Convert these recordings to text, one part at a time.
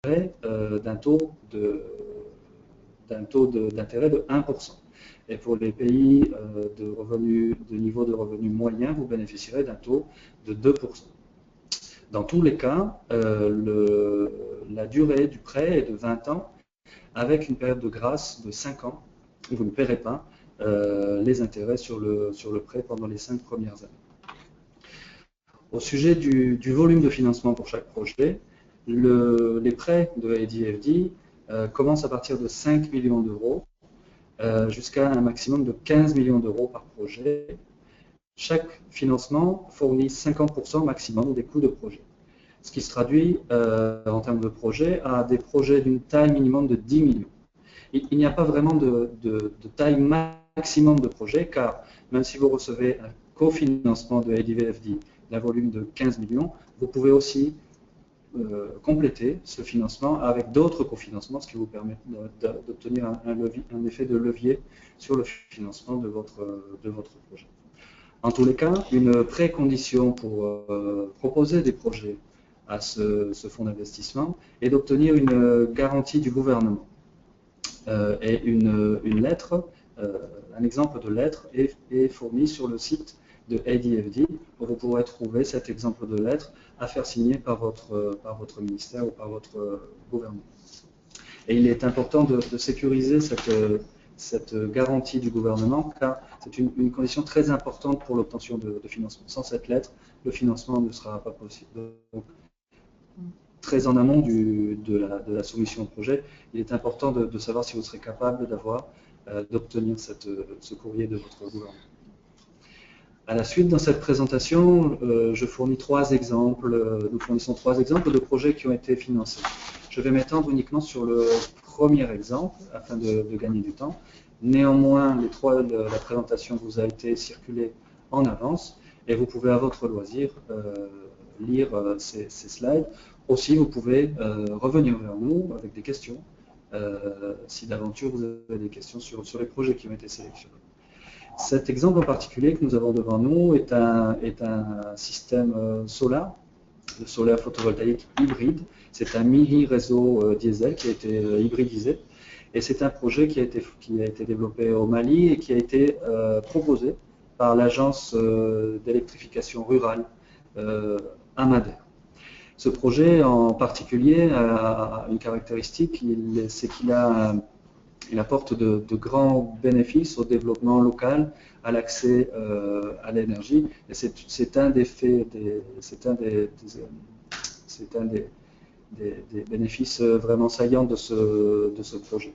bénéficierait d'un taux d'intérêt de 1%. Et pour les pays de niveau de revenu moyen, vous bénéficierez d'un taux de 2%. Dans tous les cas, la durée du prêt est de 20 ans, avec une période de grâce de 5 ans, où vous ne paierez pas les intérêts sur le prêt pendant les 5 premières années. Au sujet du volume de financement pour chaque projet, les prêts de ADFD commencent à partir de 5 millions d'euros jusqu'à un maximum de 15 millions d'euros par projet. Chaque financement fournit 50% maximum des coûts de projet, ce qui se traduit en termes de projets à des projets d'une taille minimum de 10 millions. Il n'y a pas vraiment de taille maximum de projet, car même si vous recevez un cofinancement de ADVFD d'un volume de 15 millions, vous pouvez aussi compléter ce financement avec d'autres cofinancements, ce qui vous permet d'obtenir un effet de levier sur le financement de votre projet. En tous les cas, une précondition pour proposer des projets à ce fonds d'investissement est d'obtenir une garantie du gouvernement. Et une lettre, un exemple de lettre est fourni sur le site de ADFD, où vous pourrez trouver cet exemple de lettre à faire signer par votre ministère ou par votre gouvernement. Et il est important de sécuriser cette garantie du gouvernement, car c'est une condition très importante pour l'obtention de financement. Sans cette lettre, le financement ne sera pas possible. Donc, très en amont de la soumission au projet, il est important de savoir si vous serez capable d'obtenir ce courrier de votre gouvernement. À la suite, dans cette présentation, je fournis nous fournissons trois exemples de projets qui ont été financés. Je vais m'étendre uniquement sur le premier exemple, afin de gagner du temps. Néanmoins, la présentation vous a été circulée en avance, et vous pouvez à votre loisir lire ces slides. Aussi, vous pouvez revenir vers nous avec des questions, si d'aventure vous avez des questions sur les projets qui ont été sélectionnés. Cet exemple en particulier que nous avons devant nous est un système solaire, le solaire photovoltaïque hybride. C'est un mini-réseau diesel qui a été hybridisé. Et c'est un projet qui a été développé au Mali et qui a été proposé par l'agence d'électrification rurale à Madère. Ce projet en particulier a une caractéristique, c'est qu'il apporte de grands bénéfices au développement local, à l'accès à l'énergie. Et c'est un des bénéfices vraiment saillants de ce projet.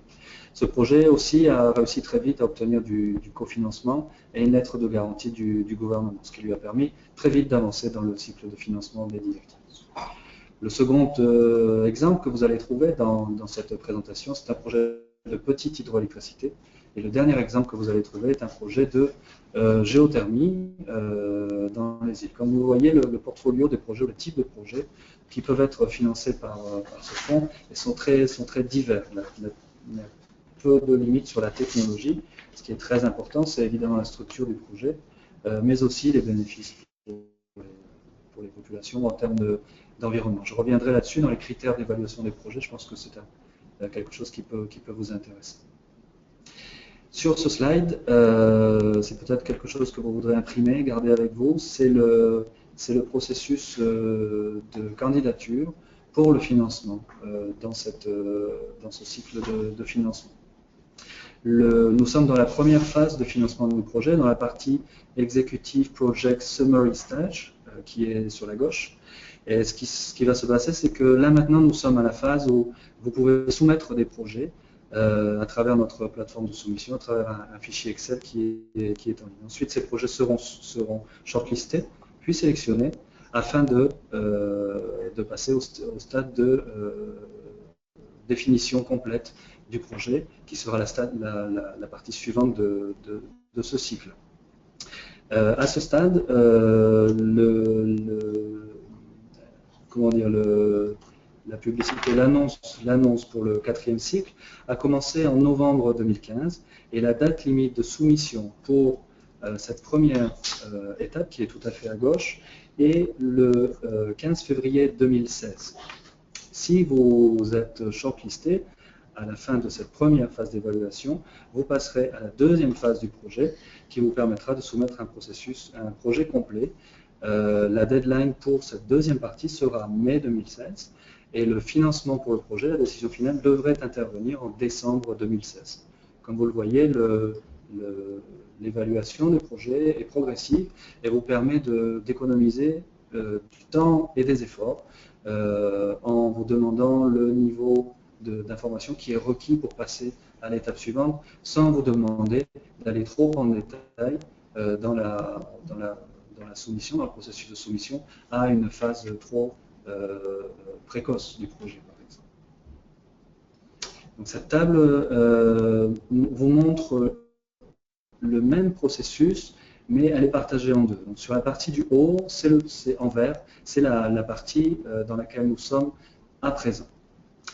Ce projet aussi a réussi très vite à obtenir du cofinancement et une lettre de garantie du gouvernement, ce qui lui a permis très vite d'avancer dans le cycle de financement des directives. Le second exemple que vous allez trouver dans cette présentation, c'est un projet de petite hydroélectricité. Et le dernier exemple que vous allez trouver est un projet de géothermie dans les îles. Comme vous voyez, le portfolio des projets, le type de projets qui peuvent être financés par ce fonds sont très divers. Il y a peu de limites sur la technologie. Ce qui est très important, c'est évidemment la structure du projet, mais aussi les bénéfices pour les populations en termes d'environnement. Je reviendrai là-dessus dans les critères d'évaluation des projets. Je pense que c'est quelque chose qui peut vous intéresser. Sur ce slide, c'est peut-être quelque chose que vous voudrez imprimer, garder avec vous. C'est le processus de candidature pour le financement dans ce cycle de financement. Nous sommes dans la première phase de financement de nos projets, dans la partie Executive Project Summary Stage, qui est sur la gauche. Et ce qui va se passer, c'est que là maintenant, nous sommes à la phase où vous pouvez soumettre des projets à travers notre plateforme de soumission, à travers un fichier Excel qui est en ligne. Ensuite, ces projets seront shortlistés, puis sélectionnés, afin de passer au stade de définition complète du projet, qui sera la partie suivante de ce cycle. À ce stade, la publicité, l'annonce pour le 4e cycle a commencé en novembre 2015 et la date limite de soumission pour cette première étape, qui est tout à fait à gauche, est le 15 février 2016. Si vous êtes shortlisté, à la fin de cette première phase d'évaluation, vous passerez à la deuxième phase du projet qui vous permettra de soumettre un projet complet. La deadline pour cette deuxième partie sera mai 2016 et le financement pour le projet, la décision finale, devrait intervenir en décembre 2016. Comme vous le voyez, l'évaluation du projet est progressive et vous permet d'économiser du temps et des efforts en vous demandant le niveau d'information qui est requis pour passer à l'étape suivante, sans vous demander d'aller trop en détail dans la soumission, dans le processus de soumission, à une phase trop précoce du projet, par exemple. Donc cette table vous montre le même processus, mais elle est partagée en deux. Donc sur la partie du haut, c'est en vert, c'est la partie dans laquelle nous sommes à présent.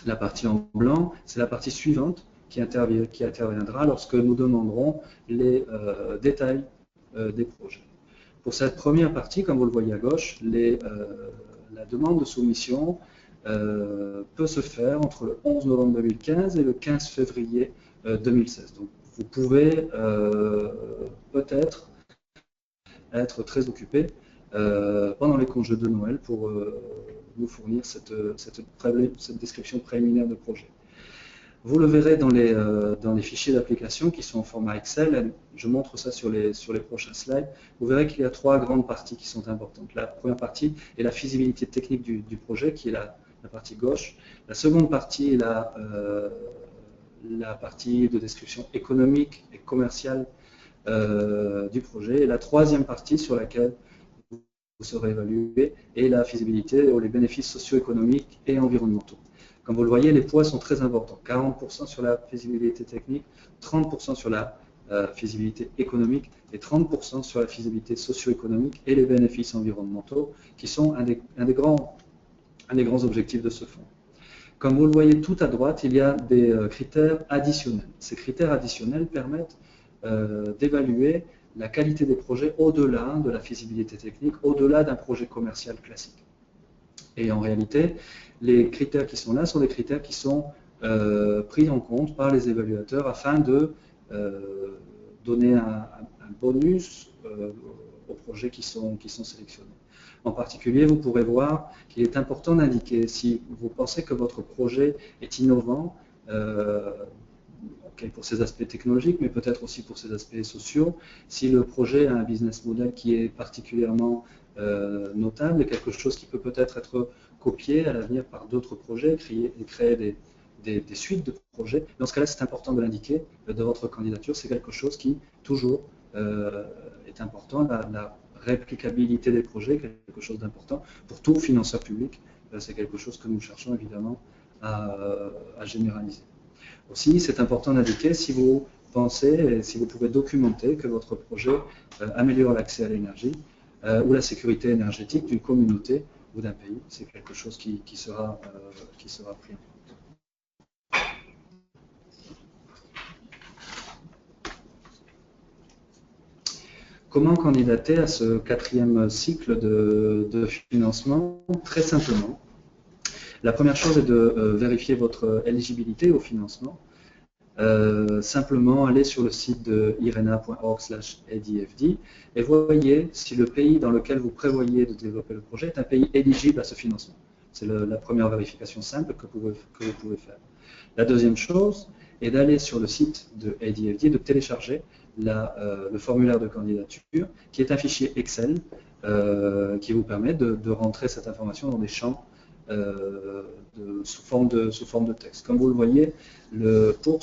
La partie en blanc, c'est la partie suivante qui interviendra lorsque nous demanderons les détails des projets. Pour cette première partie, comme vous le voyez à gauche, la demande de soumission peut se faire entre le 11 novembre 2015 et le 15 février 2016. Donc, vous pouvez peut-être être très occupé pendant les congés de Noël pour nous fournir cette description préliminaire de projet. Vous le verrez dans les fichiers d'application qui sont en format Excel. Je montre ça sur les prochains slides. Vous verrez qu'il y a trois grandes parties qui sont importantes. La première partie est la faisabilité technique du projet, qui est la partie gauche. La seconde partie est la partie de description économique et commerciale du projet. Et la troisième partie sur laquelle vous serez évalué est la faisabilité ou les bénéfices socio-économiques et environnementaux. Comme vous le voyez, les poids sont très importants. 40% sur la faisabilité technique, 30% sur la faisabilité économique et 30% sur la faisabilité socio-économique et les bénéfices environnementaux, qui sont un des grands objectifs de ce fonds. Comme vous le voyez tout à droite, il y a des critères additionnels. Ces critères additionnels permettent d'évaluer la qualité des projets au-delà de la faisabilité technique, au-delà d'un projet commercial classique. Et en réalité, les critères qui sont là sont des critères qui sont pris en compte par les évaluateurs afin de donner un bonus aux projets qui sont sélectionnés. En particulier, vous pourrez voir qu'il est important d'indiquer si vous pensez que votre projet est innovant, pour ses aspects technologiques, mais peut-être aussi pour ses aspects sociaux, si le projet a un business model qui est particulièrement notable et quelque chose qui peut peut-être être copié à l'avenir par d'autres projets, créer des suites de projets. Dans ce cas-là, c'est important de l'indiquer de votre candidature. C'est quelque chose qui, toujours, est important. La réplicabilité des projets est quelque chose d'important. Pour tout financeur public, c'est quelque chose que nous cherchons évidemment à généraliser. Aussi, c'est important d'indiquer si vous pensez et si vous pouvez documenter que votre projet améliore l'accès à l'énergie ou la sécurité énergétique d'une communauté ou d'un pays. C'est quelque chose qui sera pris en compte. Comment candidater à ce quatrième cycle de financement? Très simplement. La première chose est de vérifier votre éligibilité au financement. Simplement aller sur le site de irena.org/adfd et voyez si le pays dans lequel vous prévoyez de développer le projet est un pays éligible à ce financement. C'est la première vérification simple que vous pouvez faire. La deuxième chose est d'aller sur le site de ADFD, de télécharger le formulaire de candidature, qui est un fichier Excel qui vous permet de rentrer cette information dans des champs sous forme de texte. Comme vous le voyez, pour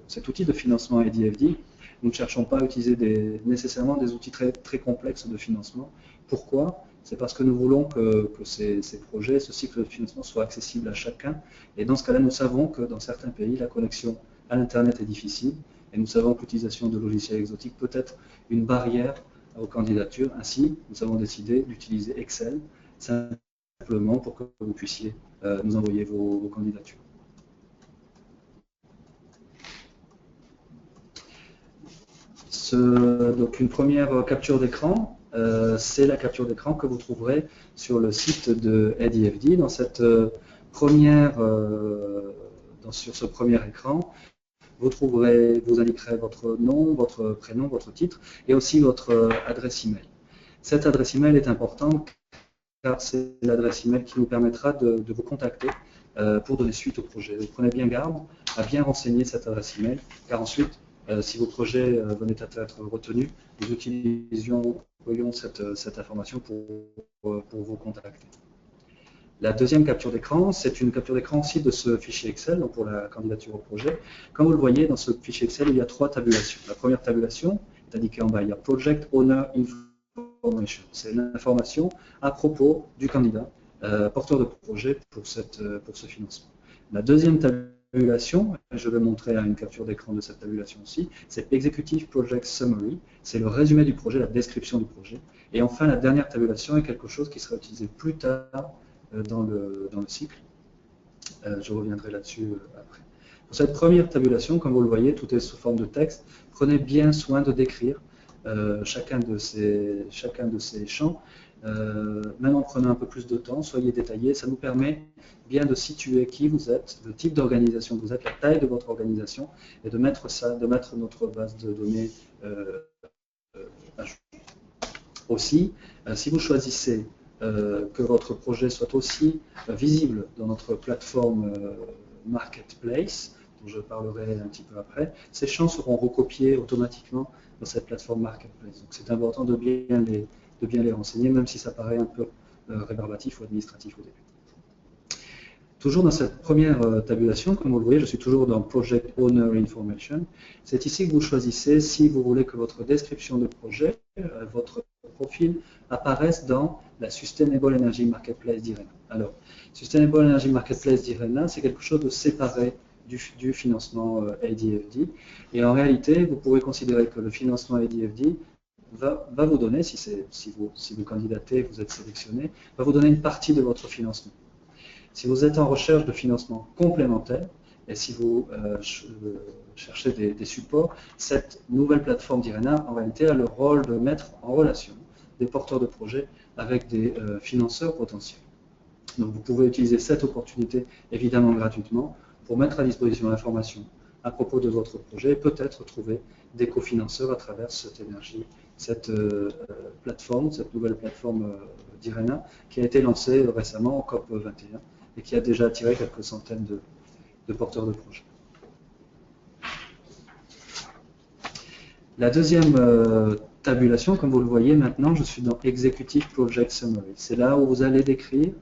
cet outil de financement ADFD, nous ne cherchons pas à utiliser nécessairement des outils très, très complexes de financement. Pourquoi? C'est parce que nous voulons que ces projets, ce cycle de financement soit accessible à chacun. Et dans ce cas-là, nous savons que dans certains pays, la connexion à l'Internet est difficile. Et nous savons que l'utilisation de logiciels exotiques peut être une barrière aux candidatures. Ainsi, nous avons décidé d'utiliser Excel simplement pour que vous puissiez nous envoyer vos candidatures. Donc une première capture d'écran c'est la capture d'écran que vous trouverez sur le site de EDFD. Dans cette sur ce premier écran, vous indiquerez votre nom, votre prénom, votre titre et aussi votre adresse email. Cette adresse email est importante car c'est l'adresse email qui nous permettra de vous contacter pour donner suite au projet. Donc, prenez bien garde à bien renseigner cette adresse email car ensuite, si vos projets venaient à être retenus, nous utiliserons cette information pour vous contacter. La deuxième capture d'écran, c'est une capture d'écran aussi de ce fichier Excel, donc pour la candidature au projet. Comme vous le voyez, dans ce fichier Excel, il y a 3 tabulations. La première tabulation est indiquée en bas, il y a Project Owner Information. C'est l'information à propos du candidat, porteur de projet pour ce financement. La deuxième tabulation, je vais montrer une capture d'écran de cette tabulation aussi, c'est Executive Project Summary, c'est le résumé du projet, la description du projet. Et enfin, la dernière tabulation est quelque chose qui sera utilisé plus tard dans le cycle. Je reviendrai là-dessus après. Pour cette première tabulation, comme vous le voyez, tout est sous forme de texte. Prenez bien soin de décrire chacun de ces champs, même en prenant un peu plus de temps, soyez détaillés. Ça nous permet bien de situer qui vous êtes, le type d'organisation que vous êtes, la taille de votre organisation, et de mettre notre base de données à jour. Aussi, si vous choisissez que votre projet soit aussi visible dans notre plateforme Marketplace, dont je parlerai un petit peu après, ces champs seront recopiés automatiquement dans cette plateforme Marketplace. Donc c'est important de bien les renseigner, même si ça paraît un peu rébarbatif ou administratif au début. Toujours dans cette première tabulation, comme vous le voyez, je suis toujours dans Project Owner Information. C'est ici que vous choisissez si vous voulez que votre description de projet, votre profil, apparaisse dans la Sustainable Energy Marketplace d'IRENA. Alors, Sustainable Energy Marketplace d'IRENA, c'est quelque chose de séparé du financement ADFD. Et en réalité, vous pourrez considérer que le financement ADFD va vous donner, si vous candidatez, vous êtes sélectionné, va vous donner une partie de votre financement. Si vous êtes en recherche de financement complémentaire et si vous cherchez des supports, cette nouvelle plateforme d'IRENA, en réalité, a le rôle de mettre en relation des porteurs de projets avec des financeurs potentiels. Donc vous pouvez utiliser cette opportunité, évidemment gratuitement, pour mettre à disposition l'information à propos de votre projet et peut-être trouver des cofinanceurs à travers cette plateforme, cette nouvelle plateforme d'IRENA qui a été lancée récemment en COP21 et qui a déjà attiré quelques centaines de porteurs de projets. La deuxième tabulation, comme vous le voyez maintenant, je suis dans Executive Project Summary. C'est là où vous allez décrire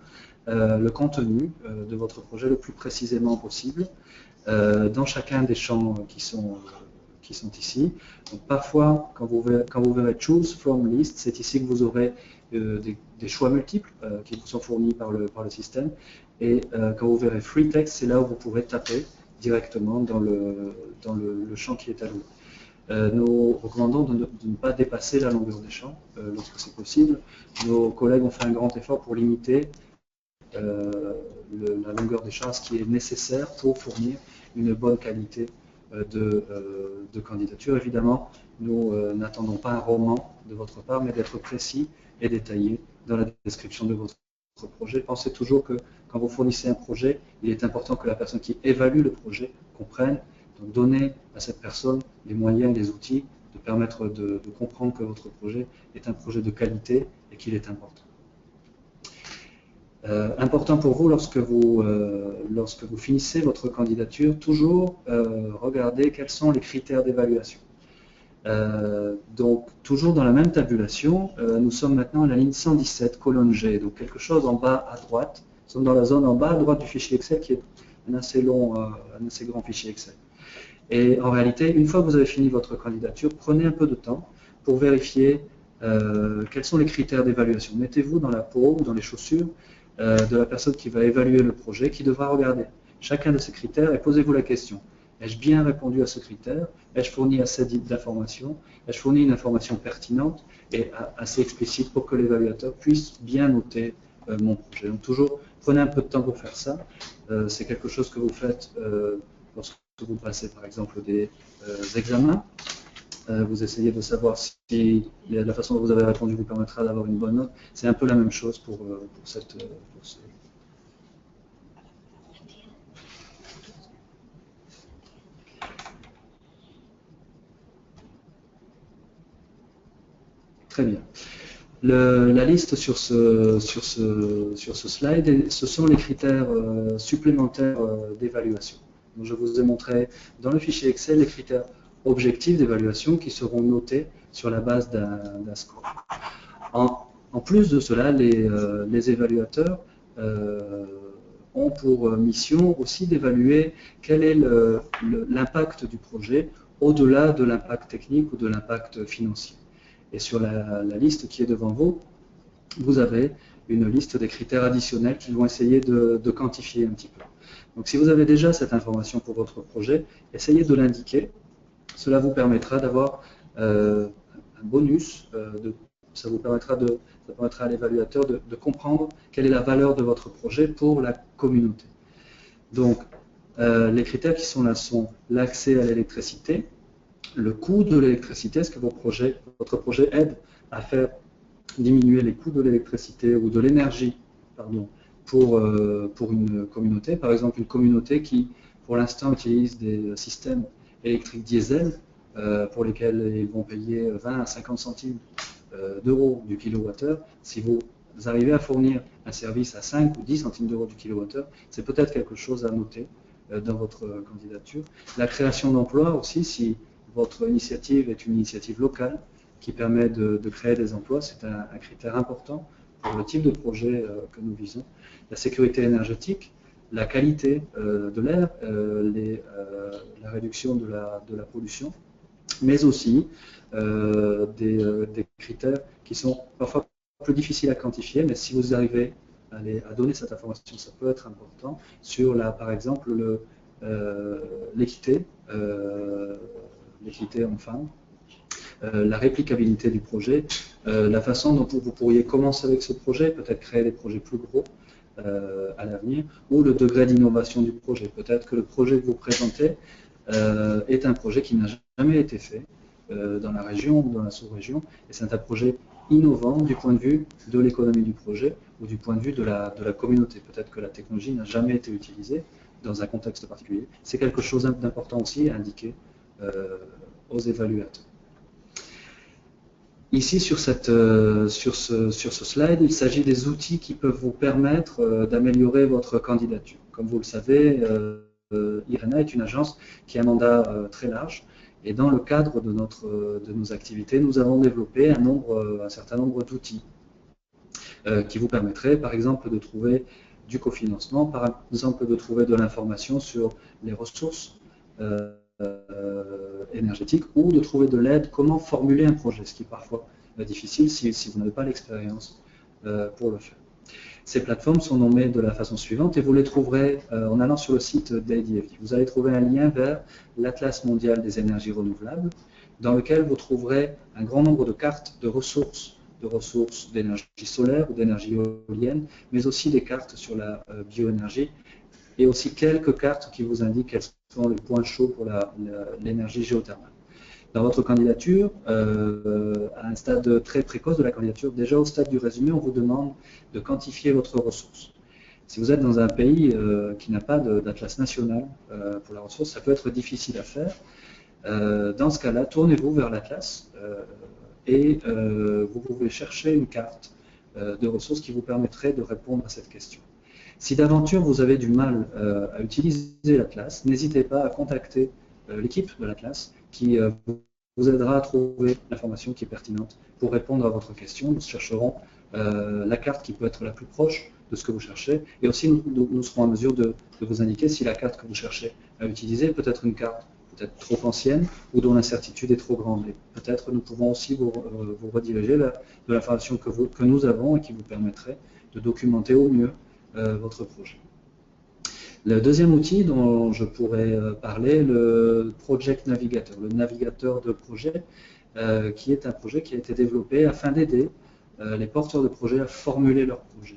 le contenu de votre projet le plus précisément possible dans chacun des champs qui sont ici. Donc, parfois, quand vous verrez Choose from List, c'est ici que vous aurez des choix multiples qui vous sont fournis par le système. Et quand vous verrez Free Text, c'est là où vous pourrez taper directement dans le champ qui est alloué. Nous recommandons de ne pas dépasser la longueur des champs lorsque c'est possible. Nos collègues ont fait un grand effort pour limiter la longueur des champs, ce qui est nécessaire pour fournir une bonne qualité de candidature. Évidemment, nous n'attendons pas un roman de votre part, mais d'être précis et détaillé dans la description de votre projet. Pensez toujours que quand vous fournissez un projet, il est important que la personne qui évalue le projet comprenne. Donc, donnez à cette personne les moyens, les outils de permettre de comprendre que votre projet est un projet de qualité et qu'il est important. Important pour vous lorsque vous finissez votre candidature, toujours regardez quels sont les critères d'évaluation. Donc, toujours dans la même tabulation, nous sommes maintenant à la ligne 117, colonne G, donc quelque chose en bas à droite. Nous sommes dans la zone en bas à droite du fichier Excel qui est un assez grand fichier Excel. Et en réalité, une fois que vous avez fini votre candidature, prenez un peu de temps pour vérifier quels sont les critères d'évaluation. Mettez-vous dans la peau ou dans les chaussures de la personne qui va évaluer le projet, qui devra regarder chacun de ces critères et posez-vous la question. Ai-je bien répondu à ce critère? Ai-je fourni assez d'informations? Ai-je fourni une information pertinente et assez explicite pour que l'évaluateur puisse bien noter mon projet? Donc toujours, prenez un peu de temps pour faire ça. C'est quelque chose que vous faites lorsque vous passez par exemple des examens. vous essayez de savoir si la façon dont vous avez répondu vous permettra d'avoir une bonne note. C'est un peu la même chose pour cette... Très bien. La liste sur ce slide, ce sont les critères supplémentaires d'évaluation. Je vous ai montré dans le fichier Excel les critères objectifs d'évaluation qui seront notés sur la base d'un score. En plus de cela, les évaluateurs ont pour mission aussi d'évaluer quel est l'impact du projet au-delà de l'impact technique ou de l'impact financier. Et sur la liste qui est devant vous, vous avez une liste des critères additionnels qui vont essayer de quantifier un petit peu. Donc si vous avez déjà cette information pour votre projet, essayez de l'indiquer. Cela vous permettra d'avoir un bonus, ça permettra à l'évaluateur de comprendre quelle est la valeur de votre projet pour la communauté. Donc les critères qui sont là sont l'accès à l'électricité, le coût de l'électricité, est-ce que votre projet aide à faire diminuer les coûts de l'électricité ou de l'énergie pour une communauté. Par exemple, une communauté qui, pour l'instant, utilise des systèmes électriques diesel pour lesquels ils vont payer 20 à 50 centimes d'euros du kilowattheure. Si vous arrivez à fournir un service à 5 ou 10 centimes d'euros du kilowattheure, c'est peut-être quelque chose à noter dans votre candidature. La création d'emplois aussi, si votre initiative est une initiative locale qui permet de créer des emplois, c'est un critère important pour le type de projet que nous visons. La sécurité énergétique, la qualité de l'air, la réduction de la pollution, mais aussi des critères qui sont parfois plus difficiles à quantifier, mais si vous arrivez à donner cette information, ça peut être important, sur par exemple l'équité homme-femme, la réplicabilité du projet, la façon dont vous pourriez commencer avec ce projet, peut-être créer des projets plus gros à l'avenir, ou le degré d'innovation du projet. Peut-être que le projet que vous présentez est un projet qui n'a jamais été fait dans la région ou dans la sous-région, et c'est un projet innovant du point de vue de l'économie du projet ou du point de vue de la communauté. Peut-être que la technologie n'a jamais été utilisée dans un contexte particulier. C'est quelque chose d'important aussi à indiquer aux évaluateurs. Ici, sur ce slide, il s'agit des outils qui peuvent vous permettre d'améliorer votre candidature. Comme vous le savez, IRENA est une agence qui a un mandat très large, et dans le cadre de nos activités, nous avons développé un certain nombre d'outils qui vous permettraient, par exemple, de trouver du cofinancement, par exemple, de trouver de l'information sur les ressources énergétique, ou de trouver de l'aide, comment formuler un projet, ce qui est parfois difficile si vous n'avez pas l'expérience pour le faire. Ces plateformes sont nommées de la façon suivante et vous les trouverez en allant sur le site d'ADFD. Vous allez trouver un lien vers l'Atlas mondial des énergies renouvelables, dans lequel vous trouverez un grand nombre de cartes de ressources d'énergie solaire ou d'énergie éolienne, mais aussi des cartes sur la bioénergie, et aussi quelques cartes qui vous indiquent quels sont les points chauds pour l'énergie géothermale. Dans votre candidature, à un stade très précoce de la candidature, déjà au stade du résumé, on vous demande de quantifier votre ressource. Si vous êtes dans un pays qui n'a pas d'atlas national pour la ressource, ça peut être difficile à faire. Dans ce cas-là, tournez-vous vers l'atlas et vous pouvez chercher une carte de ressources qui vous permettrait de répondre à cette question. Si d'aventure vous avez du mal à utiliser l'Atlas, n'hésitez pas à contacter l'équipe de l'Atlas qui vous aidera à trouver l'information qui est pertinente pour répondre à votre question. Nous chercherons la carte qui peut être la plus proche de ce que vous cherchez, et aussi nous serons en mesure de vous indiquer si la carte que vous cherchez à utiliser peut être une carte peut-être trop ancienne ou dont l'incertitude est trop grande. Peut-être nous pouvons aussi vous rediriger vers de l'information que nous avons et qui vous permettrait de documenter au mieux votre projet. Le deuxième outil dont je pourrais parler, le Project Navigator, le navigateur de projet, qui est un projet qui a été développé afin d'aider les porteurs de projets à formuler leur projet.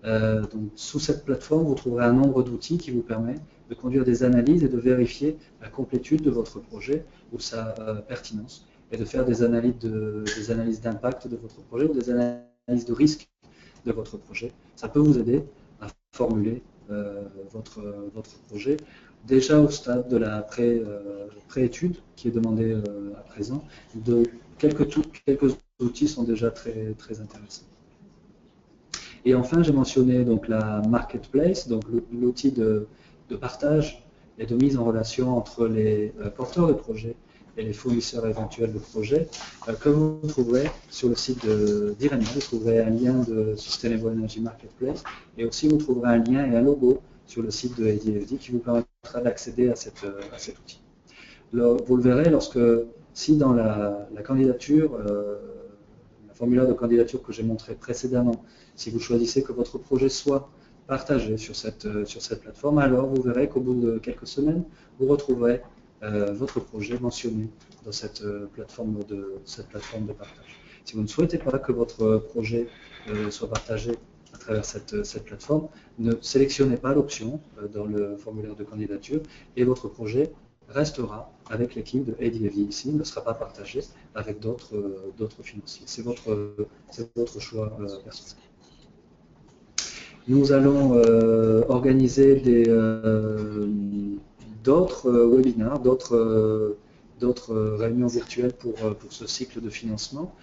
Donc, sous cette plateforme, vous trouverez un nombre d'outils qui vous permet de conduire des analyses et de vérifier la complétude de votre projet ou sa pertinence. et de faire des analyses d'impact de votre projet ou des analyses de risque de votre projet. Ça peut vous aider à formuler votre projet déjà au stade de la pré-étude qui est demandée à présent. Quelques outils sont déjà très, très intéressants. Et enfin, j'ai mentionné donc la marketplace, donc l'outil de partage et de mise en relation entre les porteurs de projets et les fournisseurs éventuels de projets, que vous trouverez sur le site d'IRENA. Vous trouverez un lien de Sustainable Energy Marketplace et aussi vous trouverez un lien et un logo sur le site de ADFD qui vous permettra d'accéder à cet outil. Vous le verrez si dans la candidature, le formulaire de candidature que j'ai montré précédemment, si vous choisissez que votre projet soit partagé sur cette plateforme, alors vous verrez qu'au bout de quelques semaines, vous retrouverez votre projet mentionné dans cette plateforme de partage. Si vous ne souhaitez pas que votre projet soit partagé à travers cette plateforme, ne sélectionnez pas l'option dans le formulaire de candidature et votre projet restera avec l'équipe de ADFD ici, ne sera pas partagé avec d'autres financiers. C'est votre choix personnel. Nous allons organiser d'autres webinaires, d'autres réunions virtuelles pour ce cycle de financement,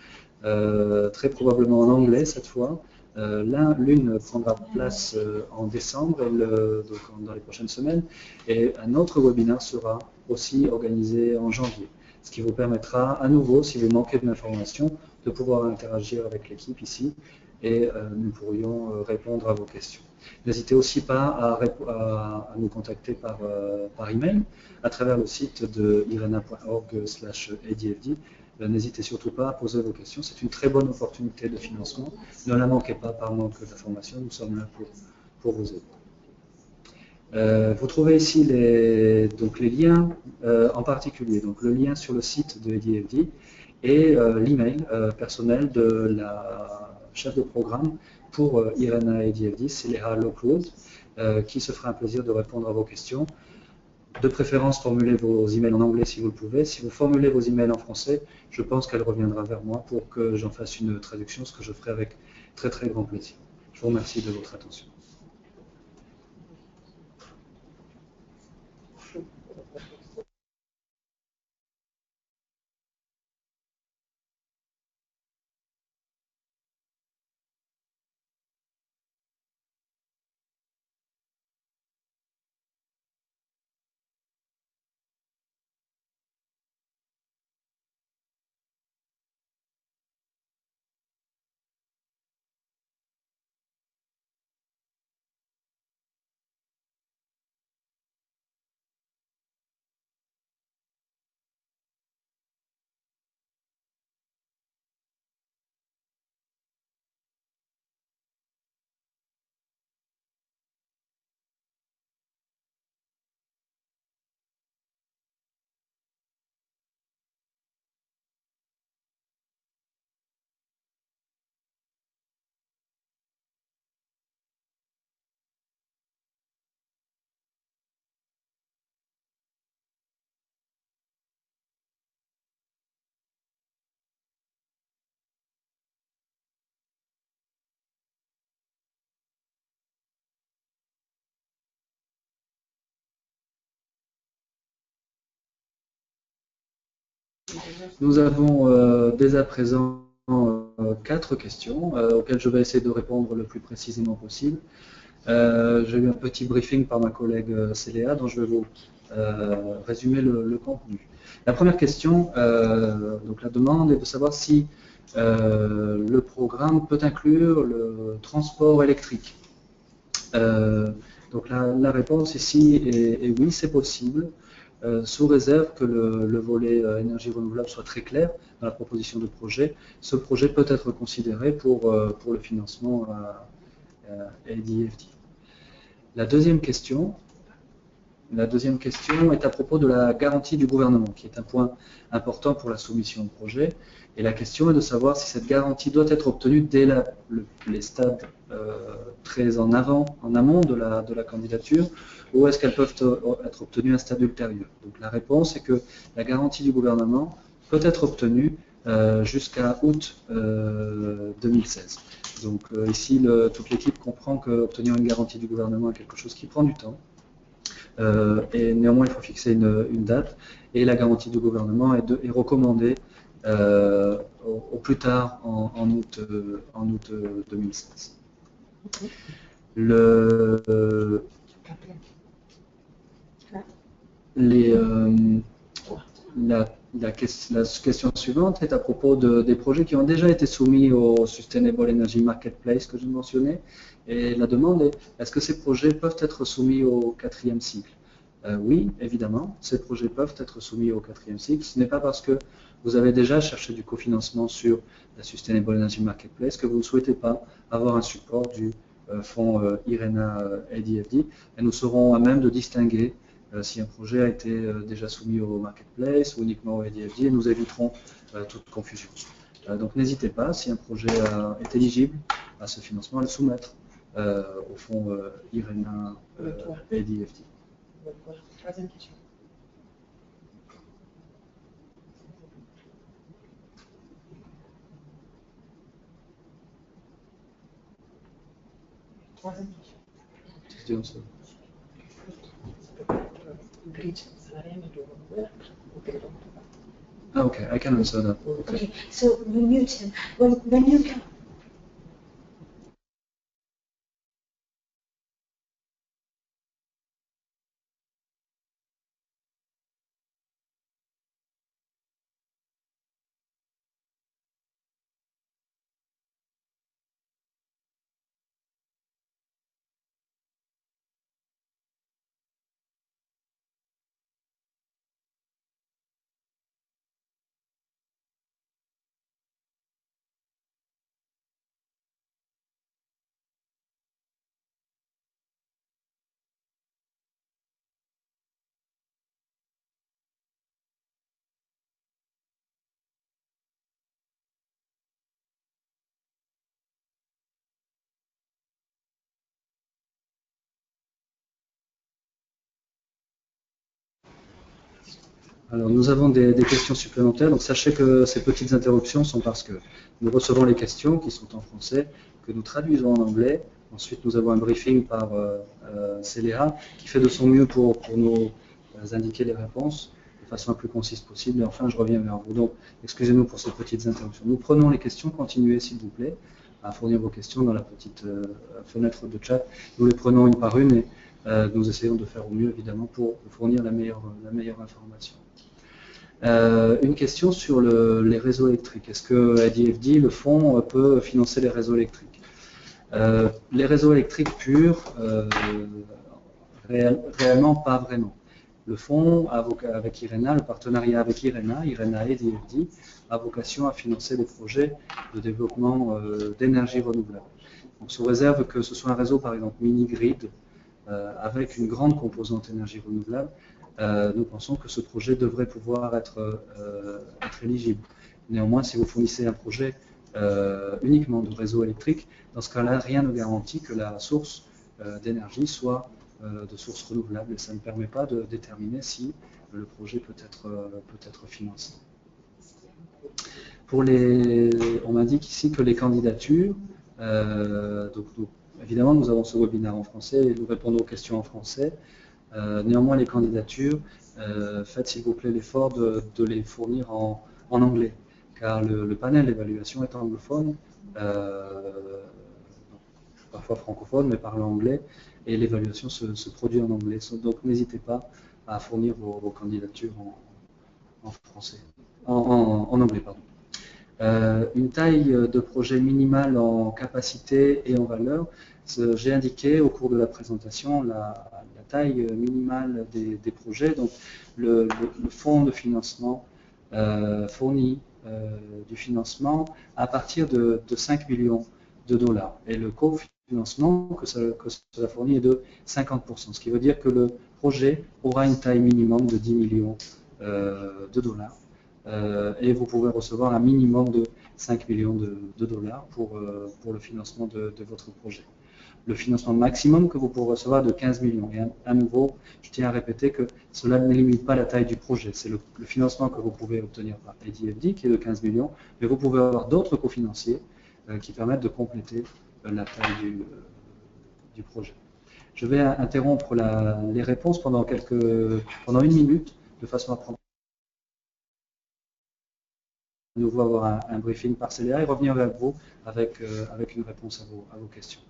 très probablement en anglais cette fois. L'une prendra place en décembre, donc dans les prochaines semaines, et un autre webinaire sera aussi organisé en janvier, ce qui vous permettra à nouveau, si vous manquez de l'information, de pouvoir interagir avec l'équipe ici et nous pourrions répondre à vos questions. N'hésitez aussi pas à nous contacter par email à travers le site de irena.org/adfd. N'hésitez surtout pas à poser vos questions. C'est une très bonne opportunité de financement. Ne la manquez pas par manque d'informations. Nous sommes là pour vous aider. Vous trouvez ici les liens en particulier. Donc le lien sur le site de ADFD et l'email personnel de la chef de programme pour IRENA ADFD, c'est Léa Lockwood, qui se fera un plaisir de répondre à vos questions. De préférence, formulez vos emails en anglais si vous le pouvez. Si vous formulez vos emails en français, je pense qu'elle reviendra vers moi pour que j'en fasse une traduction, ce que je ferai avec très très grand plaisir. Je vous remercie de votre attention. Nous avons dès à présent 4 questions auxquelles je vais essayer de répondre le plus précisément possible. J'ai eu un petit briefing par ma collègue Céléa dont je vais vous résumer le contenu. La première question, donc la demande est de savoir si le programme peut inclure le transport électrique. Donc la réponse ici est oui, c'est possible. Sous réserve que le volet énergie renouvelable soit très clair dans la proposition de projet, ce projet peut être considéré pour le financement à ADFD. La deuxième question est à propos de la garantie du gouvernement, qui est un point important pour la soumission de projet. Et la question est de savoir si cette garantie doit être obtenue dès les stades très en amont de la candidature, ou est-ce qu'elles peuvent être obtenues à un stade ultérieur. Donc la réponse est que la garantie du gouvernement peut être obtenu jusqu'à août 2016. Donc ici, toute l'équipe comprend qu'obtenir une garantie du gouvernement est quelque chose qui prend du temps. Et néanmoins, il faut fixer une date. Et la garantie du gouvernement est recommandée au plus tard en août 2016. La question suivante est à propos des projets qui ont déjà été soumis au Sustainable Energy Marketplace que je mentionnais. Et la demande est, est-ce que ces projets peuvent être soumis au 4e cycle? Oui, évidemment, ces projets peuvent être soumis au 4e cycle. Ce n'est pas parce que vous avez déjà cherché du cofinancement sur la Sustainable Energy Marketplace que vous ne souhaitez pas avoir un support du fonds IRENA ADFD. Et nous serons à même de distinguer si un projet a été déjà soumis au Marketplace ou uniquement au ADFD, et nous éviterons toute confusion. Donc n'hésitez pas, si un projet est éligible à ce financement, à le soumettre au fonds IRENA ADFD. Troisième question. Troisième question. Okay, I can answer that. Okay, so when you can Alors, nous avons des questions supplémentaires, donc sachez que ces petites interruptions sont parce que nous recevons les questions qui sont en français, que nous traduisons en anglais. Ensuite, nous avons un briefing par Céléa qui fait de son mieux pour nous indiquer les réponses de façon la plus concise possible. Et enfin, je reviens vers vous. Donc, excusez-nous pour ces petites interruptions. Nous prenons les questions, continuez s'il vous plaît à fournir vos questions dans la petite fenêtre de chat. Nous les prenons une par une et nous essayons de faire au mieux, évidemment, pour fournir la meilleure information. Une question sur les réseaux électriques. Est-ce que ADFD, le fonds, peut financer les réseaux électriques? Les réseaux électriques purs, réellement pas vraiment. Le fonds, avec IRENA, le partenariat avec IRENA et ADFD, a vocation à financer des projets de développement d'énergie renouvelable. Donc, sous réserve que ce soit un réseau, par exemple, mini-grid, avec une grande composante énergie renouvelable, nous pensons que ce projet devrait pouvoir être éligible. Néanmoins, si vous fournissez un projet uniquement de réseau électrique, dans ce cas-là, rien ne garantit que la source d'énergie soit de source renouvelable et ça ne permet pas de déterminer si le projet peut être financé. On m'indique ici que les candidatures, donc, évidemment, nous avons ce webinaire en français et nous répondons aux questions en français. Néanmoins, les candidatures, faites s'il vous plaît l'effort de les fournir en anglais, car le panel d'évaluation est anglophone, parfois francophone, mais parle anglais, et l'évaluation se produit en anglais. Donc n'hésitez pas à fournir vos candidatures en français, en anglais, pardon. Une taille de projet minimale en capacité et en valeur. J'ai indiqué au cours de la présentation la taille minimale des projets. Donc, le fonds de financement fournit du financement à partir de 5 millions de dollars. Et le cofinancement que cela fournit est de 50%, ce qui veut dire que le projet aura une taille minimum de 10 millions de dollars. Et vous pouvez recevoir un minimum de 5 millions de dollars pour le financement de votre projet. le financement maximum que vous pouvez recevoir de 15 millions. Et à nouveau, je tiens à répéter que cela ne limite pas la taille du projet. C'est le financement que vous pouvez obtenir par EDFD qui est de 15 millions, mais vous pouvez avoir d'autres cofinanciers qui permettent de compléter la taille du projet. Je vais interrompre les réponses pendant une minute, de façon à prendre à nouveau avoir un briefing par CDA et revenir vers vous avec une réponse à vos questions.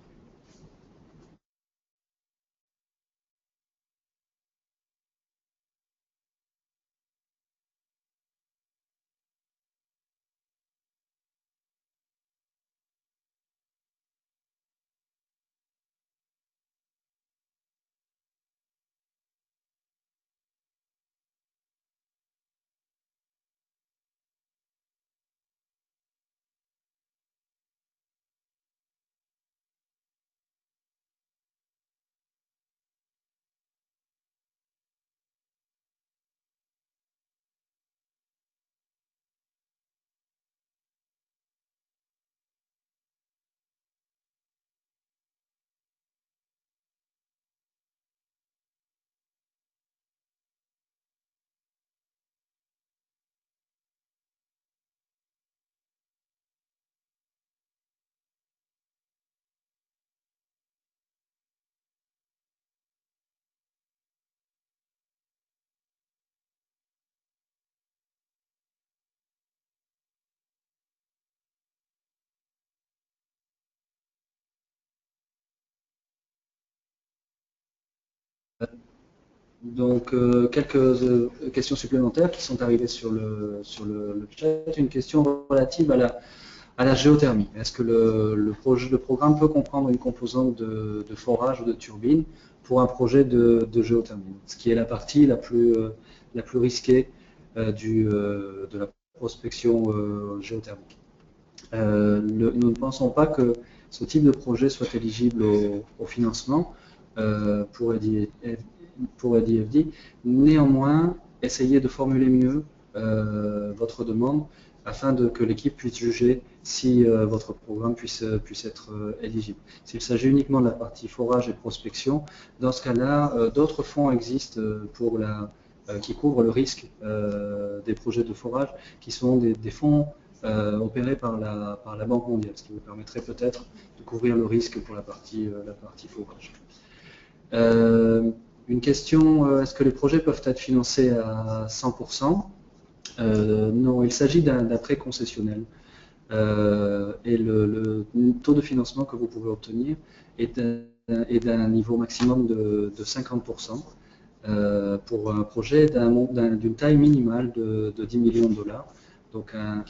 Donc, quelques questions supplémentaires qui sont arrivées sur le chat. Une question relative à la géothermie. Est-ce que le programme peut comprendre une composante de forage ou de turbine pour un projet de géothermie, ce qui est la partie la plus risquée de la prospection géothermique. Nous ne pensons pas que ce type de projet soit éligible au financement pour EDFD. Néanmoins, essayez de formuler mieux votre demande afin que l'équipe puisse juger si votre programme puisse être éligible. S'il s'agit uniquement de la partie forage et prospection, dans ce cas-là, d'autres fonds existent qui couvrent le risque des projets de forage, qui sont des fonds opérés par la Banque mondiale, ce qui vous permettrait peut-être de couvrir le risque pour la partie forage. Une question, est-ce que les projets peuvent être financés à 100%? Non, il s'agit d'un prêt concessionnel. Et le taux de financement que vous pouvez obtenir est d'un niveau maximum de 50% pour un projet d'une taille minimale de 10 millions de dollars. Donc un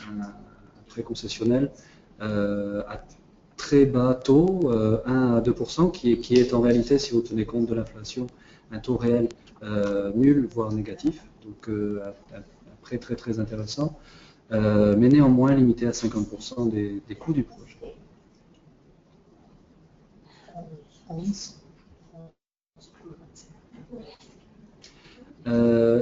prêt concessionnel à très bas taux, 1 à 2%, qui est en réalité, si vous tenez compte de l'inflation, un taux réel nul, voire négatif. Donc un prêt très très intéressant, mais néanmoins limité à 50% des coûts du projet.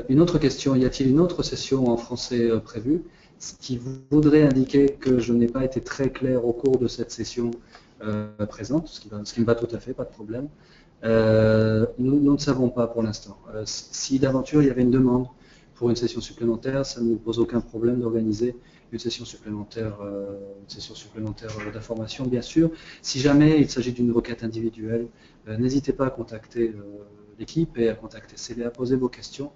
Une autre question, y a-t-il une autre session en français prévue? Ce qui voudrait indiquer que je n'ai pas été très clair au cours de cette session présente, ce qui me va tout à fait, pas de problème. Nous ne savons pas pour l'instant. Si d'aventure il y avait une demande pour une session supplémentaire, ça ne nous pose aucun problème d'organiser une session supplémentaire d'information, bien sûr. Si jamais il s'agit d'une requête individuelle, n'hésitez pas à contacter l'équipe et à contacter Célia, à poser vos questions.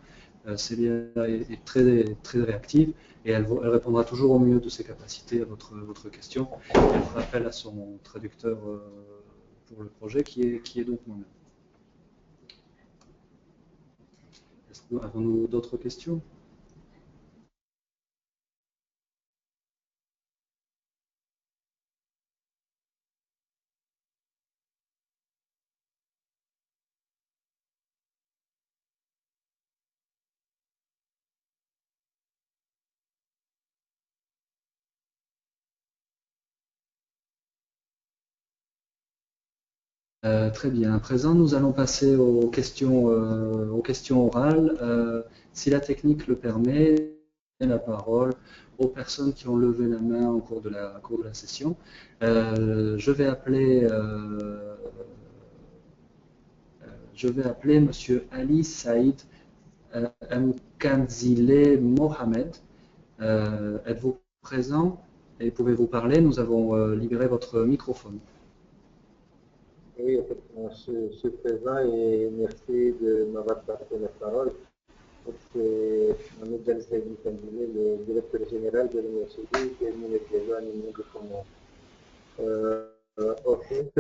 Célia est très, très réactive et elle répondra toujours au mieux de ses capacités à votre question. Elle fera appel à son traducteur pour le projet qui est donc moi-même. Avons-nous d'autres questions? Très bien. À présent, nous allons passer aux questions orales. Si la technique le permet, la parole aux personnes qui ont levé la main au cours de la session. Je vais appeler je vais appeler Monsieur Ali Saïd Mkanzile Mohamed. Êtes-vous présent et pouvez-vous parler? Nous avons libéré votre microphone. Oui, effectivement, je suis présent et merci de m'avoir passé la parole. C'est Mohamed El Saïdi Kandilé, le directeur général de l'université qui est venu présent à niveau de Congo. En fait,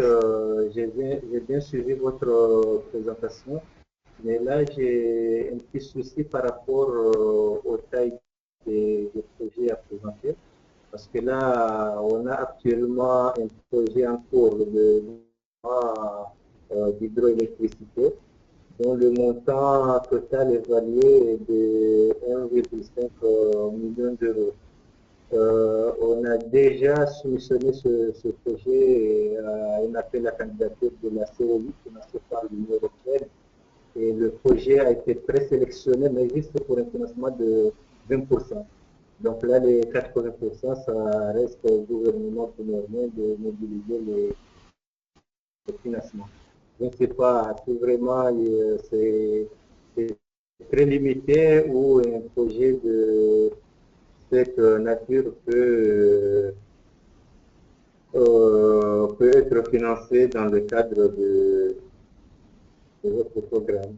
j'ai bien suivi votre présentation, mais là j'ai un petit souci par rapport aux tailles des projets à présenter. Parce que là, on a actuellement un projet en cours d'hydroélectricité dont le montant total évalué est de 1,5 million d'euros. On a déjà soumissionné ce projet à un appel à candidature de la COI, financé par l'Union européenne, et le projet a été présélectionné, mais juste pour un financement de 20%. Donc là, les 80%, ça reste au gouvernement premièrement de mobiliser les financements. Je ne sais pas si vraiment c'est très limité ou un projet de cette nature peut être financé dans le cadre de votre programme.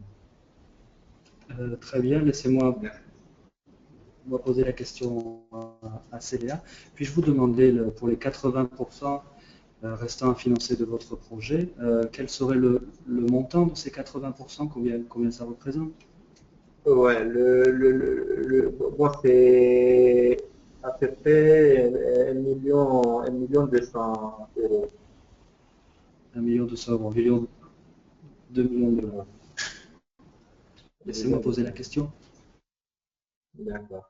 Très bien, laissez-moi poser la question à Célia. Puis-je vous demander, pour les 80% restant à financer de votre projet, quel serait le montant de ces 80%, combien ça représente? Ouais, bon, c'est à peu près 1 million 200 euros. 1 million 200 euros, 2 millions d'euros. Laissez-moi poser la question. D'accord.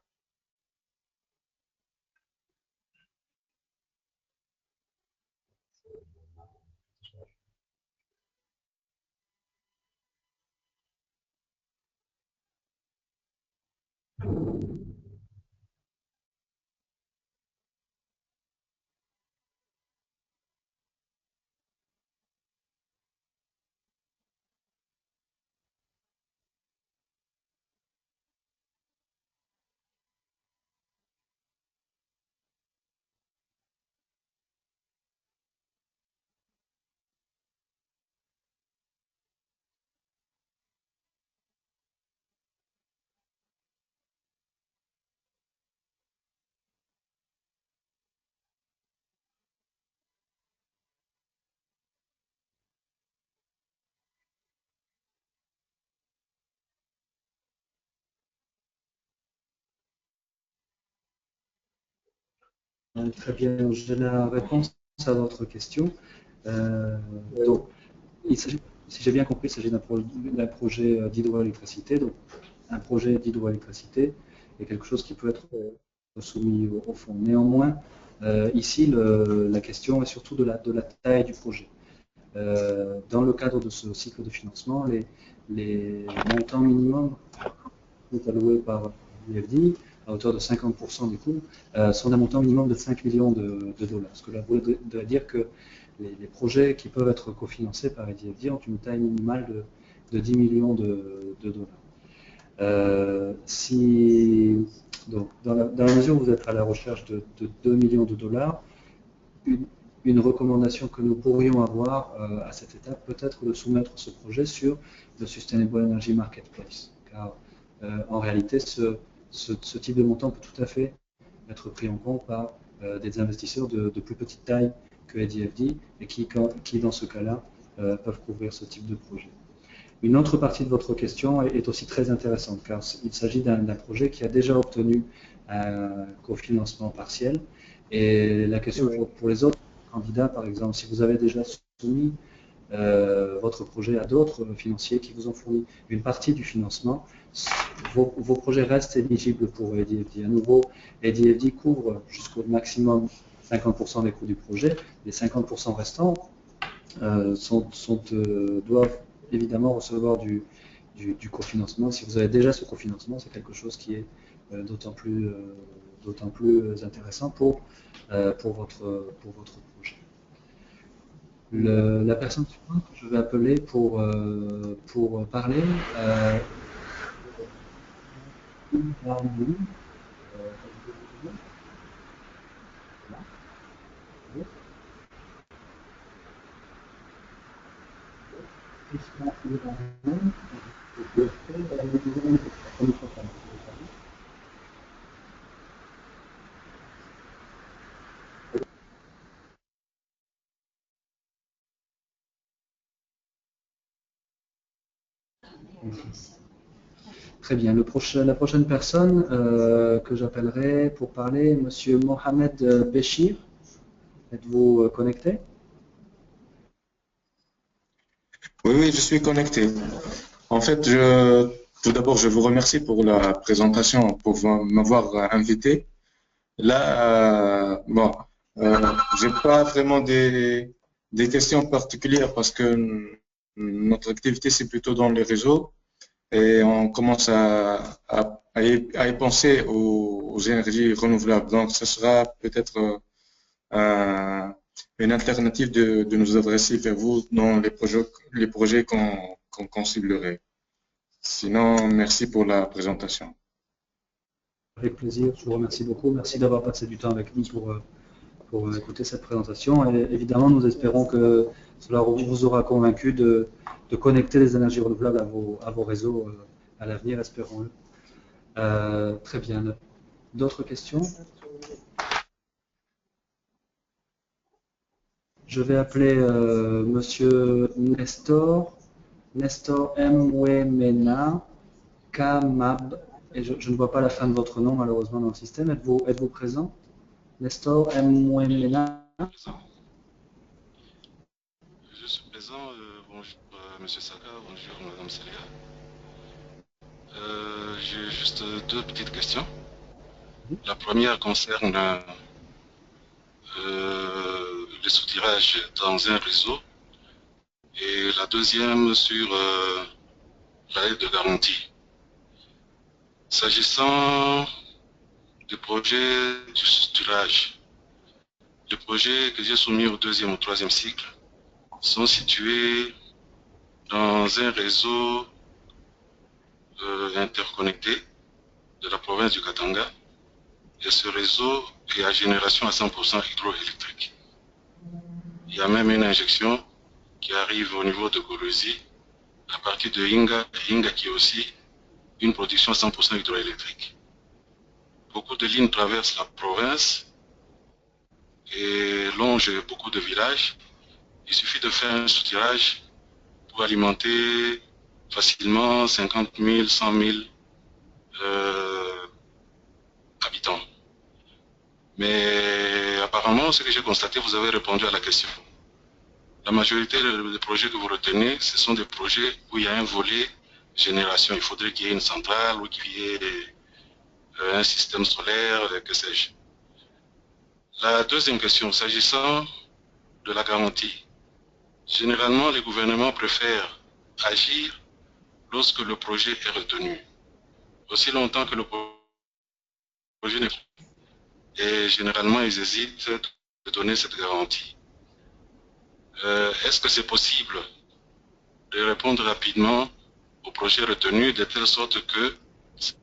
Très bien, j'ai la réponse à votre question. Donc, si j'ai bien compris, il s'agit d'un projet d'hydroélectricité. Donc, un projet d'hydroélectricité est quelque chose qui peut être soumis au fond. Néanmoins, ici, la question est surtout de la taille du projet. Dans le cadre de ce cycle de financement, les montants minimums alloués par l'IFD à hauteur de 50% du coût sont d'un montant minimum de 5 millions de dollars. Ce que là voudrait dire que les projets qui peuvent être cofinancés par l'IFD ont une taille minimale de 10 millions de dollars. Donc, dans la mesure où vous êtes à la recherche de 2 millions de dollars, une recommandation que nous pourrions avoir à cette étape peut être de soumettre ce projet sur le Sustainable Energy Marketplace. Car en réalité, ce type de montant peut tout à fait être pris en compte par des investisseurs de plus petite taille que EDFD et qui dans ce cas-là, peuvent couvrir ce type de projet. Une autre partie de votre question est aussi très intéressante car il s'agit d'un projet qui a déjà obtenu un cofinancement partiel. Et la question pour les autres candidats, par exemple, si vous avez déjà soumis votre projet à d'autres financiers qui vous ont fourni une partie du financement, vos projets restent éligibles pour EDFD. À nouveau, EDFD couvre jusqu'au maximum 50% des coûts du projet. Les 50% restants doivent évidemment recevoir du cofinancement. Si vous avez déjà ce cofinancement, c'est quelque chose qui est d'autant plus intéressant pour votre projet. La personne suivante que je vais appeler pour parler, Très bien. La prochaine personne que j'appellerai pour parler, Monsieur Mohamed Béchir. Êtes-vous connecté? Oui, oui, je suis connecté. En fait, tout d'abord, je vous remercie pour la présentation, pour m'avoir invité. Là, bon, j'ai pas vraiment des questions particulières parce que notre activité, c'est plutôt dans les réseaux et on commence à y penser aux énergies renouvelables. Donc, ce sera peut-être une alternative de nous adresser vers vous dans les projets qu'on ciblerait. Sinon, merci pour la présentation. Avec plaisir, je vous remercie beaucoup. Merci d'avoir passé du temps avec nous pour écouter cette présentation. Et évidemment, nous espérons que cela vous aura convaincu de connecter les énergies renouvelables à vos réseaux à l'avenir, espérons-le. Très bien. D'autres questions? Je vais appeler Monsieur Nestor Mwemena Kamab. Et je ne vois pas la fin de votre nom malheureusement dans le système. Êtes-vous présent? Nestor Mwemena. Je suis présent. Bonjour Monsieur Saka, bonjour Madame Salia. J'ai juste deux petites questions. La première concerne le soutirage dans un réseau et la deuxième sur la lettre de garantie. S'agissant du projet du soutirage, les projets que j'ai soumis au deuxième ou troisième cycle sont situés dans un réseau interconnecté de la province du Katanga. Et ce réseau est à génération à 100% hydroélectrique. Il y a même une injection qui arrive au niveau de Golosi à partir de Inga qui est aussi une production à 100% hydroélectrique. Beaucoup de lignes traversent la province et longent beaucoup de villages. Il suffit de faire un soutirage pour alimenter facilement 50 000, 100 000 habitants. Mais apparemment, ce que j'ai constaté, vous avez répondu à la question. La majorité des projets que vous retenez, ce sont des projets où il y a un volet génération. Il faudrait qu'il y ait une centrale ou qu'il y ait un système solaire, que sais-je. La deuxième question, s'agissant de la garantie. Généralement, les gouvernements préfèrent agir lorsque le projet est retenu. Aussi longtemps que le projet n'est pas. Et généralement, ils hésitent de donner cette garantie. Est-ce que c'est possible de répondre rapidement au projet retenu de telle sorte que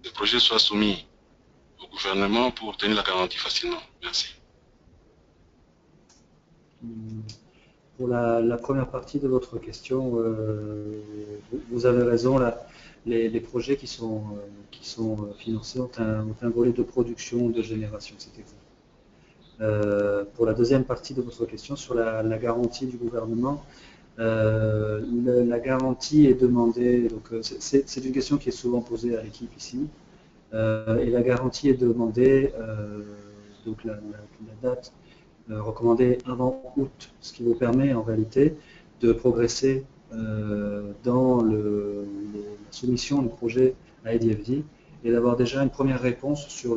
le projet soit soumis au gouvernement pour obtenir la garantie facilement? Merci. Pour la première partie de votre question, vous avez raison. Les projets qui sont financés ont un volet de production, de génération, c'est exact. Pour la deuxième partie de votre question sur la garantie du gouvernement, la garantie est demandée, donc c'est une question qui est souvent posée à l'équipe ici, et la garantie est demandée, donc la date recommandée avant août, ce qui vous permet en réalité de progresser dans la soumission du projet à EDFD et d'avoir déjà une première réponse sur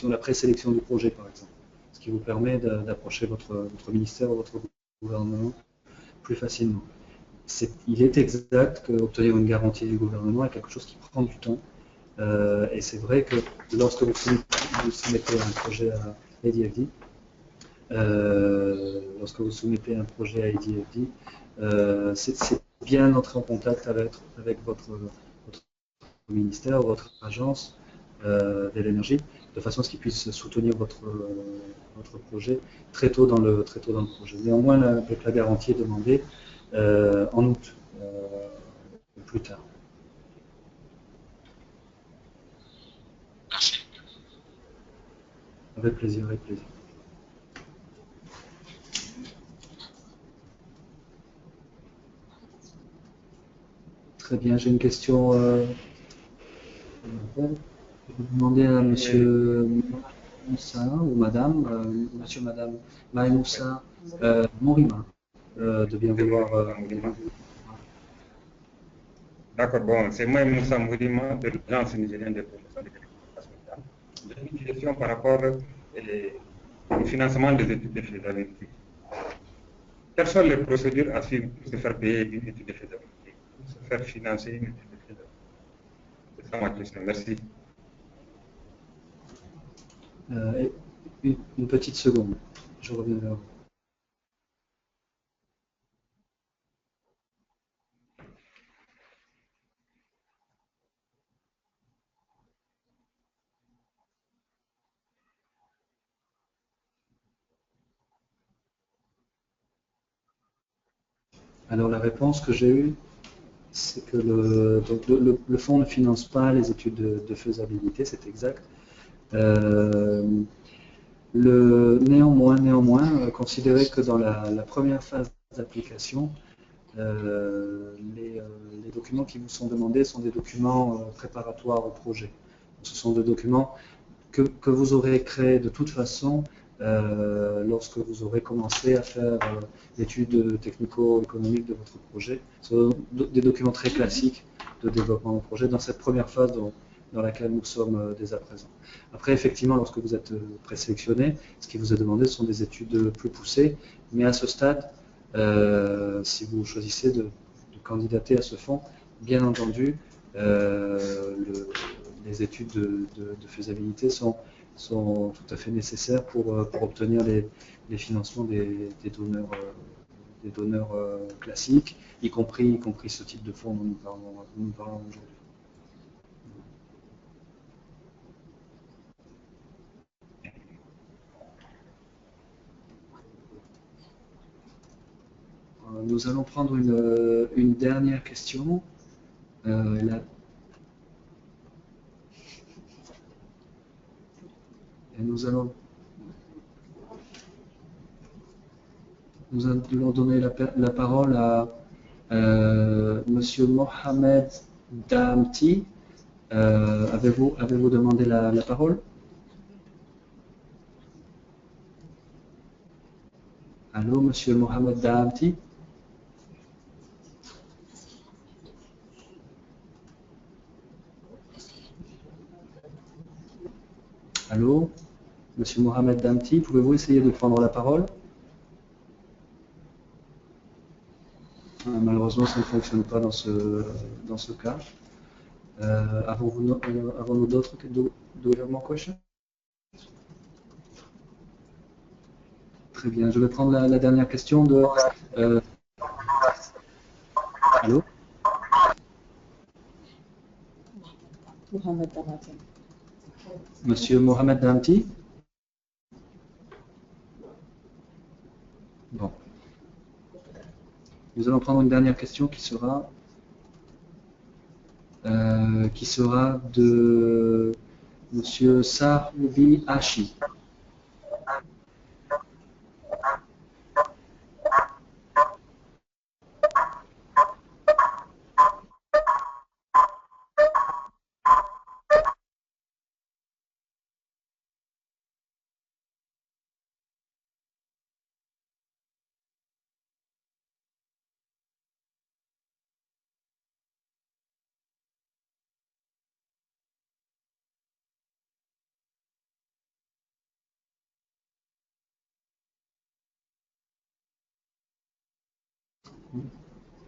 la présélection du projet par exemple, ce qui vous permet d'approcher votre ministère ou votre gouvernement plus facilement. Il est exact qu'obtenir une garantie du gouvernement est quelque chose qui prend du temps. Et c'est vrai que lorsque vous soumettez un projet à EDFD, lorsque vous soumettez un projet à IDFD, c'est bien d'entrer en contact avec votre ministère, votre agence de l'énergie, de façon à ce qu'ils puissent soutenir votre projet très tôt dans le projet. Néanmoins, la garantie est demandée en août, plus tard. Merci. Avec plaisir, avec plaisir. Très bien, j'ai une question. Je vais demander à Monsieur Moussa ou Madame, Monsieur, Madame Maïmoussa Morima de bien vouloir. D'accord, bon, c'est moi Moussa Morima de l'Agence nigérienne de promotion des télécommunications. J'ai une question par rapport au financement des études de faisabilité. Quelles sont les procédures à suivre pour se faire payer une étude de faisabilité, pour se faire financer une étude de faisabilité? C'est ça ma question, merci. Une petite seconde, je reviens vers vous. Alors la réponse que j'ai eue, c'est que le fonds ne finance pas les études de faisabilité, c'est exact. Néanmoins, considérez que dans la première phase d'application, les documents qui vous sont demandés sont des documents préparatoires au projet. Ce sont des documents que vous aurez créés de toute façon lorsque vous aurez commencé à faire l'étude technico-économique de votre projet. Ce sont des documents très classiques de développement de projet dans cette première phase dans laquelle nous sommes dès à présent. Après, effectivement, lorsque vous êtes présélectionné, ce qui vous est demandé ce sont des études plus poussées, mais à ce stade, si vous choisissez de candidater à ce fonds, bien entendu, les études de faisabilité sont tout à fait nécessaires pour obtenir les financements des donneurs classiques, y compris ce type de fonds dont nous parlons aujourd'hui. Nous allons prendre une dernière question. Et nous allons donner la parole à Monsieur Mohamed Daamti. Avez-vous demandé la parole? Allô, Monsieur Mohamed Daamti? Allô, Monsieur Mohamed Daamti, pouvez-vous essayer de prendre la parole? Malheureusement, ça ne fonctionne pas dans ce cas. Avons-nous d'autres questions? Très bien, je vais prendre la dernière question de... Allô? Monsieur Mohamed Daamti? Bon. Nous allons prendre une dernière question qui sera de Monsieur Saroubi Hachi.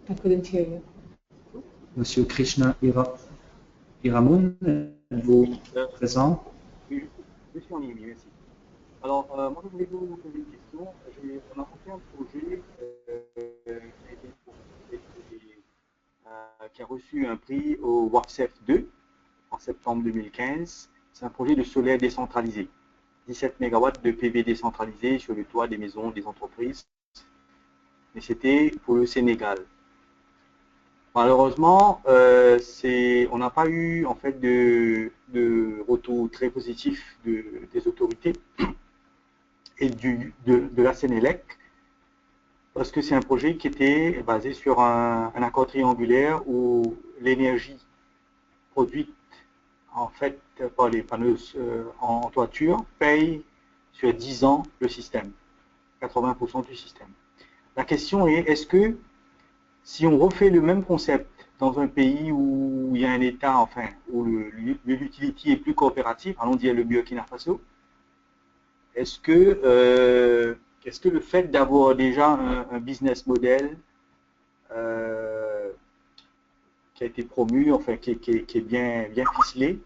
I couldn't hear you. Monsieur Krishna Iramun, êtes-vous présent? Oui, je suis en ligne, merci. Alors, moi, je voulais vous poser une question. On a monté un projet qui a reçu un prix au WAPSEF 2 en septembre 2015. C'est un projet de solaire décentralisé. 17 MW de PV décentralisé sur le toit des maisons, des entreprises. Mais c'était pour le Sénégal. Malheureusement, on n'a pas eu en fait de retour très positif des autorités et de la Sénélec, parce que c'est un projet qui était basé sur un accord triangulaire où l'énergie produite en fait par les panneaux en toiture paye sur 10 ans le système, 80% du système. La question est, est-ce que si on refait le même concept dans un pays où il y a un État, enfin, où l'utility est plus coopérative, allons dire le Burkina Faso, est-ce que le fait d'avoir déjà un business model qui a été promu, enfin, qui est bien ficelé,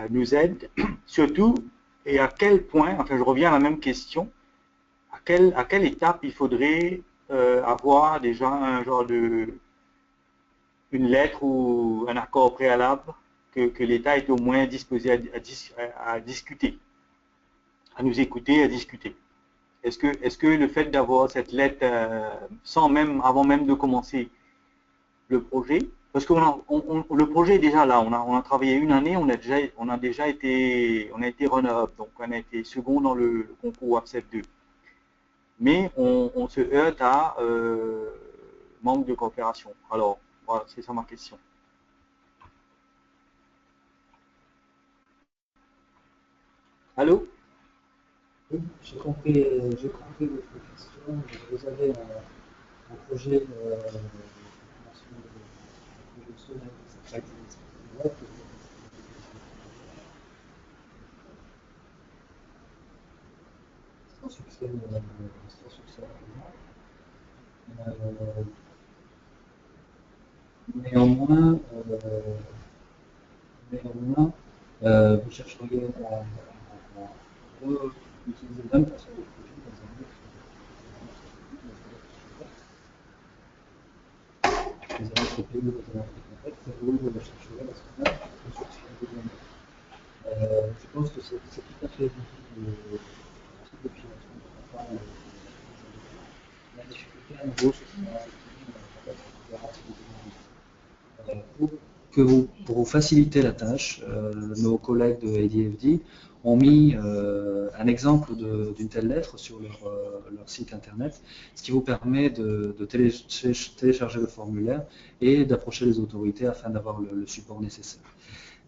nous aide, surtout, et à quel point, enfin, je reviens à la même question, à quelle étape il faudrait avoir déjà un genre une lettre ou un accord préalable que l'État est au moins disposé à discuter, à nous écouter, à discuter. Est-ce que le fait d'avoir cette lettre avant même de commencer le projet, parce que le projet est déjà là, on a travaillé une année, on a été runner-up, donc on a été second dans le concours WAPSEF 2. Mais on se heurte à manque de coopération. Alors, voilà, c'est ça ma question. Allô? Oui, j'ai compris votre question. Vous avez un projet de solaire décentralisé. Sans succès, néanmoins, vous chercheriez à utiliser la même façon de projet dans un autre pays, dans un autre contexte, et vous chercherez à ce moment-là une solution de je pense que c'est tout à fait visible le type de financement. La difficulté à nouveau, ce sera pour vous faciliter la tâche, nos collègues de ADFD ont mis un exemple d'une telle lettre sur leur site internet, ce qui vous permet de télécharger le formulaire et d'approcher les autorités afin d'avoir le support nécessaire.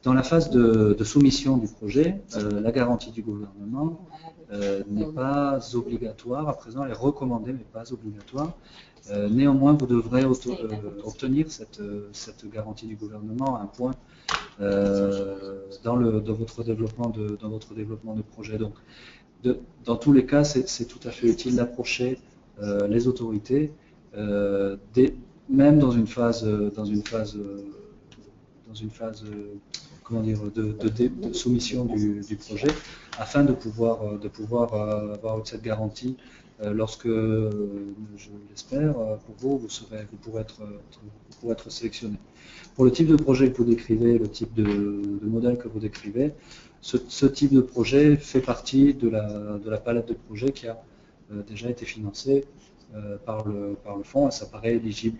Dans la phase de soumission du projet, la garantie du gouvernement n'est pas obligatoire, à présent elle est recommandée mais pas obligatoire. Néanmoins, vous devrez obtenir cette garantie du gouvernement à un point dans votre développement de projet. Donc, dans tous les cas, c'est tout à fait utile d'approcher les autorités, même dans une phase comment dire, de soumission du projet, afin de pouvoir avoir cette garantie lorsque, je l'espère, pour vous pourrez être sélectionné. Pour le type de projet que vous décrivez, le type de modèle que vous décrivez, ce type de projet fait partie de la palette de projets qui a déjà été financée par le fonds et ça paraît éligible.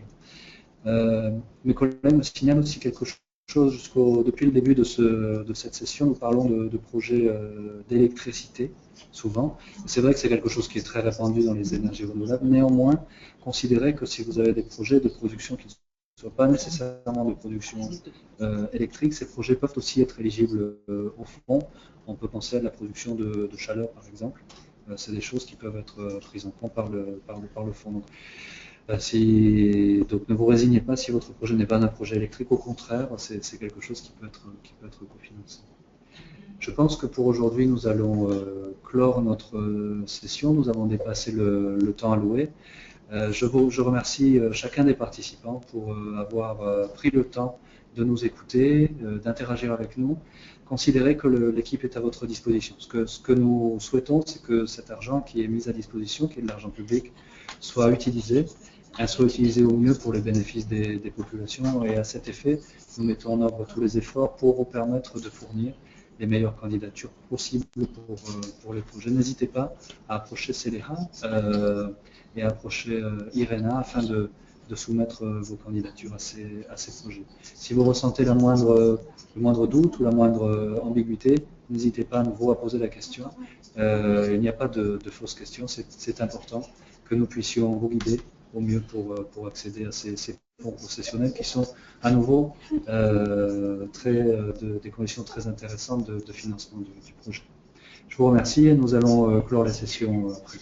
Mes collègues me signalent aussi quelque chose. Depuis le début de cette session, nous parlons de projets d'électricité, souvent. C'est vrai que c'est quelque chose qui est très répandu dans les énergies renouvelables. Néanmoins, considérez que si vous avez des projets de production qui ne soient pas nécessairement de production électrique, ces projets peuvent aussi être éligibles au fonds. On peut penser à de la production de chaleur, par exemple. C'est des choses qui peuvent être prises en compte par le fonds. Donc, ne vous résignez pas si votre projet n'est pas un projet électrique, au contraire, c'est quelque chose qui peut être cofinancé. Je pense que pour aujourd'hui, nous allons clore notre session. Nous avons dépassé le temps alloué. Je remercie chacun des participants pour avoir pris le temps de nous écouter, d'interagir avec nous. Considérez que l'équipe est à votre disposition. Ce que nous souhaitons, c'est que cet argent qui est mis à disposition, qui est de l'argent public, soit utilisé au mieux pour les bénéfices des populations. Et à cet effet, nous mettons en œuvre tous les efforts pour vous permettre de fournir les meilleures candidatures possibles pour les projets. N'hésitez pas à approcher Seleha et à approcher Irena afin de soumettre vos candidatures à ces projets. Si vous ressentez le moindre doute ou la moindre ambiguïté, n'hésitez pas à nouveau à poser la question. Il n'y a pas de fausses questions, c'est important que nous puissions vous guider au mieux pour accéder à ces fonds concessionnels qui sont à nouveau des conditions très intéressantes de financement du projet. Je vous remercie et nous allons clore la session après.